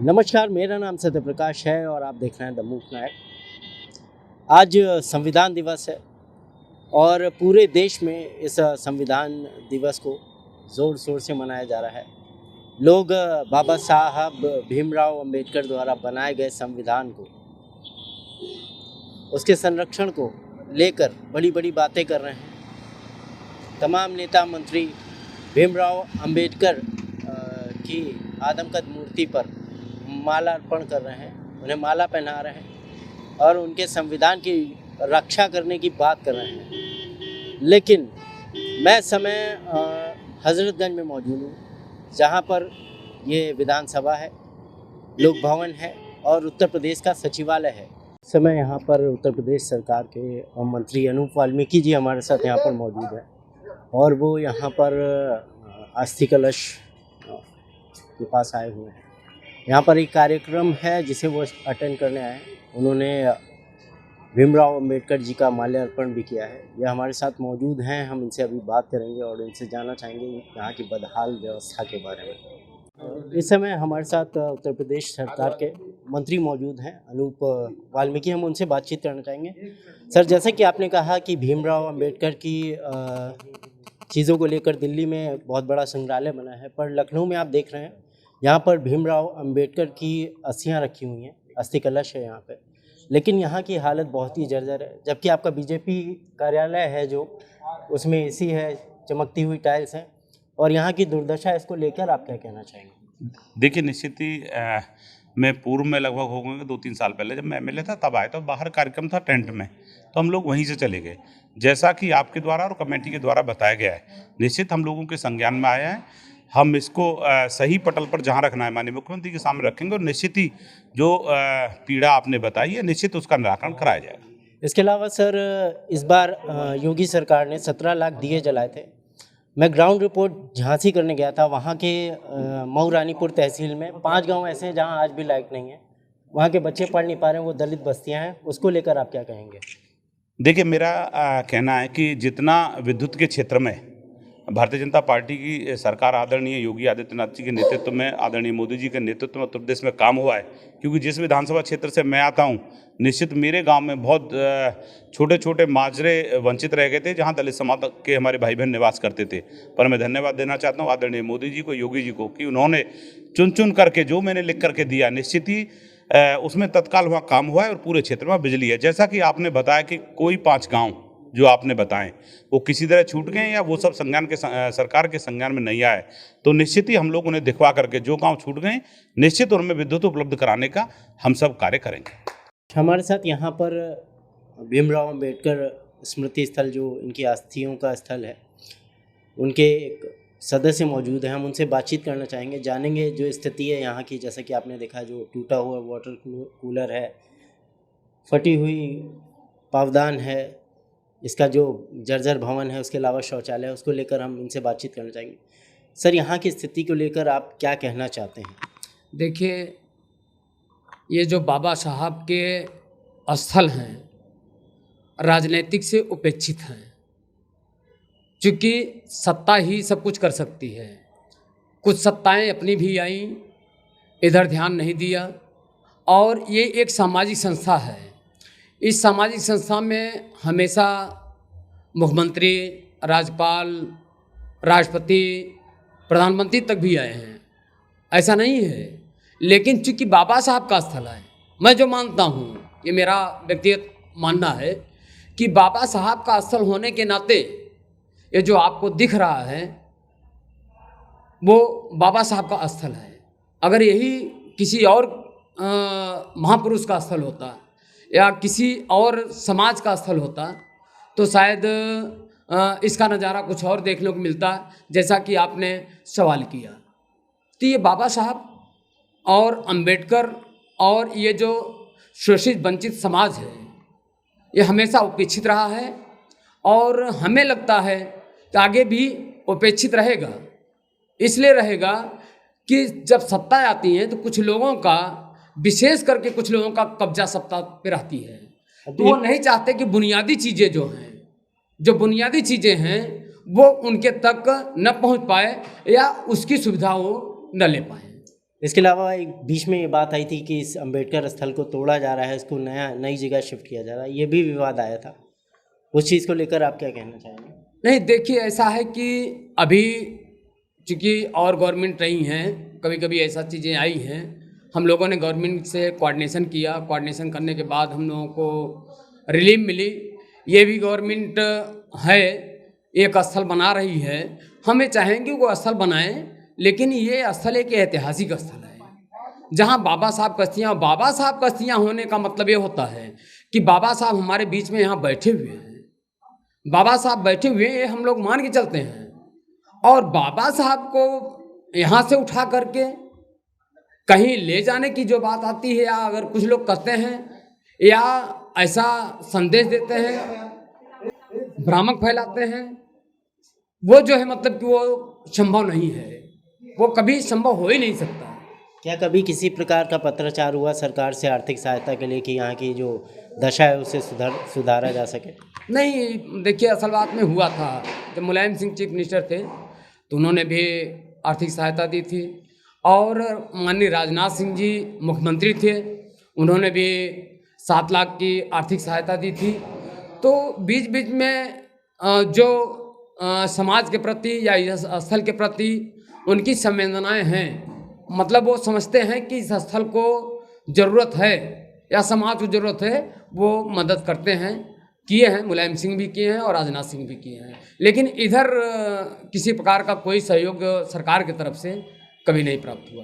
नमस्कार, मेरा नाम सत्यप्रकाश है और आप देख रहे हैं द मूक नायक। आज संविधान दिवस है और पूरे देश में इस संविधान दिवस को ज़ोर शोर से मनाया जा रहा है। लोग बाबा साहब भीमराव अंबेडकर द्वारा बनाए गए संविधान को, उसके संरक्षण को लेकर बड़ी बड़ी बातें कर रहे हैं। तमाम नेता मंत्री भीमराव अंबेडकर की आदमकद मूर्ति पर माला अर्पण कर रहे हैं, उन्हें माला पहना रहे हैं और उनके संविधान की रक्षा करने की बात कर रहे हैं। लेकिन मैं समय हज़रतगंज में मौजूद हूँ, जहाँ पर ये विधानसभा है, लोक भवन है और उत्तर प्रदेश का सचिवालय है। समय यहाँ पर उत्तर प्रदेश सरकार के मंत्री अनूप वाल्मीकि जी हमारे साथ यहाँ पर मौजूद है और वो यहाँ पर अस्थि कलश के पास आए हुए हैं। यहाँ पर एक कार्यक्रम है जिसे वो अटेंड करने आए हैं। उन्होंने भीमराव अंबेडकर जी का माल्यार्पण भी किया है। ये हमारे साथ मौजूद हैं, हम इनसे अभी बात करेंगे और इनसे जानना चाहेंगे यहाँ की बदहाल व्यवस्था के बारे में। इस समय हमारे साथ उत्तर प्रदेश सरकार के मंत्री मौजूद हैं, अनूप वाल्मीकि। हम उनसे बातचीत करना चाहेंगे। सर, जैसे कि आपने कहा कि भीमराव अंबेडकर की चीज़ों को लेकर दिल्ली में बहुत बड़ा संग्रहालय बना है, पर लखनऊ में आप देख रहे हैं यहाँ पर भीमराव अंबेडकर की अस्थियाँ रखी हुई हैं, अस्थि कलश है यहाँ पे, लेकिन यहाँ की हालत बहुत ही जर्जर है। जबकि आपका बीजेपी कार्यालय है जो, उसमें एसी है, चमकती हुई टाइल्स हैं और यहाँ की दुर्दशा, इसको लेकर आप क्या कहना चाहेंगे? देखिए, निश्चित ही मैं पूर्व में लगभग हो गए 2-3 साल पहले जब मैं एमएलए था तब आए, तो बाहर कार्यक्रम था टेंट में, तो हम लोग वहीं से चले गए। जैसा कि आपके द्वारा और कमेटी के द्वारा बताया गया है, निश्चित हम लोगों के संज्ञान में आया है। हम इसको सही पटल पर जहाँ रखना है माननीय मुख्यमंत्री के सामने रखेंगे और निश्चित ही जो पीड़ा आपने बताई है, निश्चित उसका निराकरण कराया जाएगा। इसके अलावा सर, इस बार योगी सरकार ने 17 लाख दिए जलाए थे। मैं ग्राउंड रिपोर्ट झांसी करने गया था, वहाँ के मऊ रानीपुर तहसील में 5 गांव ऐसे हैं जहाँ आज भी लाइट नहीं है, वहाँ के बच्चे पढ़ नहीं पा रहे हैं, वो दलित बस्तियाँ हैं। उसको लेकर आप क्या कहेंगे? देखिए, मेरा कहना है कि जितना विद्युत के क्षेत्र में भारतीय जनता पार्टी की सरकार आदरणीय योगी आदित्यनाथ जी के नेतृत्व में, आदरणीय मोदी जी के नेतृत्व में उत्तर प्रदेश में काम हुआ है, क्योंकि जिस विधानसभा क्षेत्र से मैं आता हूं, निश्चित मेरे गांव में बहुत छोटे छोटे माजरे वंचित रह गए थे जहां दलित समाज के हमारे भाई बहन निवास करते थे। पर मैं धन्यवाद देना चाहता हूं आदरणीय मोदी जी को, योगी जी को, कि उन्होंने चुन चुन करके जो मैंने लिख करके दिया, निश्चित ही उसमें तत्काल वहाँ काम हुआ है और पूरे क्षेत्र में बिजली है। जैसा कि आपने बताया कि कोई 5 गाँव जो आपने बताएं वो किसी तरह छूट गए या वो सब संज्ञान के सरकार के संज्ञान में नहीं आए, तो निश्चित ही हम लोग उन्हें दिखवा करके जो गांव छूट गए, निश्चित उनमें विद्युत उपलब्ध कराने का हम सब कार्य करेंगे। हमारे साथ यहाँ पर भीमराव अंबेडकर स्मृति स्थल, जो इनकी अस्थियों का स्थल है, उनके एक सदस्य मौजूद हैं। हम उनसे बातचीत करना चाहेंगे, जानेंगे जो स्थिति है यहाँ की। जैसे कि आपने देखा, जो टूटा हुआ वाटर कूलर है, फटी हुई पावदान है, इसका जो जर्जर भवन है, उसके अलावा शौचालय है, उसको लेकर हम इनसे बातचीत करना चाहेंगे। सर, यहाँ की स्थिति को लेकर आप क्या कहना चाहते हैं? देखिए, ये जो बाबा साहब के स्थल हैं, राजनीतिक से उपेक्षित हैं, क्योंकि सत्ता ही सब कुछ कर सकती है। कुछ सत्ताएं अपनी भी आईं, इधर ध्यान नहीं दिया, और ये एक सामाजिक संस्था है। इस सामाजिक संस्था में हमेशा मुख्यमंत्री, राज्यपाल, राष्ट्रपति, प्रधानमंत्री तक भी आए हैं, ऐसा नहीं है। लेकिन चूँकि बाबा साहब का स्थल है, मैं जो मानता हूँ, ये मेरा व्यक्तिगत मानना है कि बाबा साहब का स्थल होने के नाते ये जो आपको दिख रहा है वो बाबा साहब का स्थल है। अगर यही किसी और महापुरुष का स्थल होता या किसी और समाज का स्थल होता तो शायद इसका नज़ारा कुछ और देखने को मिलता, जैसा कि आपने सवाल किया। तो ये बाबा साहब और अंबेडकर और ये जो शोषित वंचित समाज है, ये हमेशा उपेक्षित रहा है और हमें लगता है कि आगे भी उपेक्षित रहेगा। इसलिए रहेगा कि जब सत्ता आती है तो कुछ लोगों का, विशेष करके कुछ लोगों का कब्जा सत्ता पे रहती है, तो वो नहीं चाहते कि बुनियादी चीज़ें जो बुनियादी चीज़ें हैं वो उनके तक न पहुंच पाए या उसकी सुविधा वो न ले पाए। इसके अलावा एक बीच में ये बात आई थी कि इस अंबेडकर स्थल को तोड़ा जा रहा है, इसको नई जगह शिफ्ट किया जा रहा है, ये भी विवाद आया था। उस चीज़ को लेकर आप क्या कहना चाहेंगे? नहीं, देखिए ऐसा है कि अभी चूँकि और गवर्नमेंट रही हैं, कभी कभी ऐसा चीज़ें आई हैं, हम लोगों ने गवर्नमेंट से कोऑर्डिनेशन किया, कोऑर्डिनेशन करने के बाद हम लोगों को रिलीफ मिली। ये भी गवर्नमेंट है, एक स्थल बना रही है, हमें चाहेंगे वो स्थल बनाएं, लेकिन ये स्थल एक ऐतिहासिक स्थल है जहाँ बाबा साहब कस्तियाँ होने का मतलब ये होता है कि बाबा साहब हमारे बीच में यहाँ बैठे हुए हैं, बाबा साहब बैठे हुए हैं, ये हम लोग मान के चलते हैं। और बाबा साहब को यहाँ से उठा करके कहीं ले जाने की जो बात आती है, या अगर कुछ लोग करते हैं या ऐसा संदेश देते हैं, भ्रामक फैलाते हैं, वो जो है मतलब कि वो संभव नहीं है, वो कभी संभव हो ही नहीं सकता। क्या कभी किसी प्रकार का पत्राचार हुआ सरकार से आर्थिक सहायता के लिए कि यहाँ की जो दशा है उसे सुधारा जा सके? नहीं, देखिए असल बात में हुआ था, जब मुलायम सिंह चीफ मिनिस्टर थे तो उन्होंने भी आर्थिक सहायता दी थी, और माननीय राजनाथ सिंह जी मुख्यमंत्री थे, उन्होंने भी 7 लाख की आर्थिक सहायता दी थी। तो बीच बीच में जो समाज के प्रति या इस स्थल के प्रति उनकी संवेदनाएं हैं, मतलब वो समझते हैं कि इस स्थल को ज़रूरत है या समाज को ज़रूरत है, वो मदद करते हैं, किए हैं, मुलायम सिंह भी किए हैं और राजनाथ सिंह भी किए हैं। लेकिन इधर किसी प्रकार का कोई सहयोग सरकार की तरफ से कभी नहीं प्राप्त हुआ।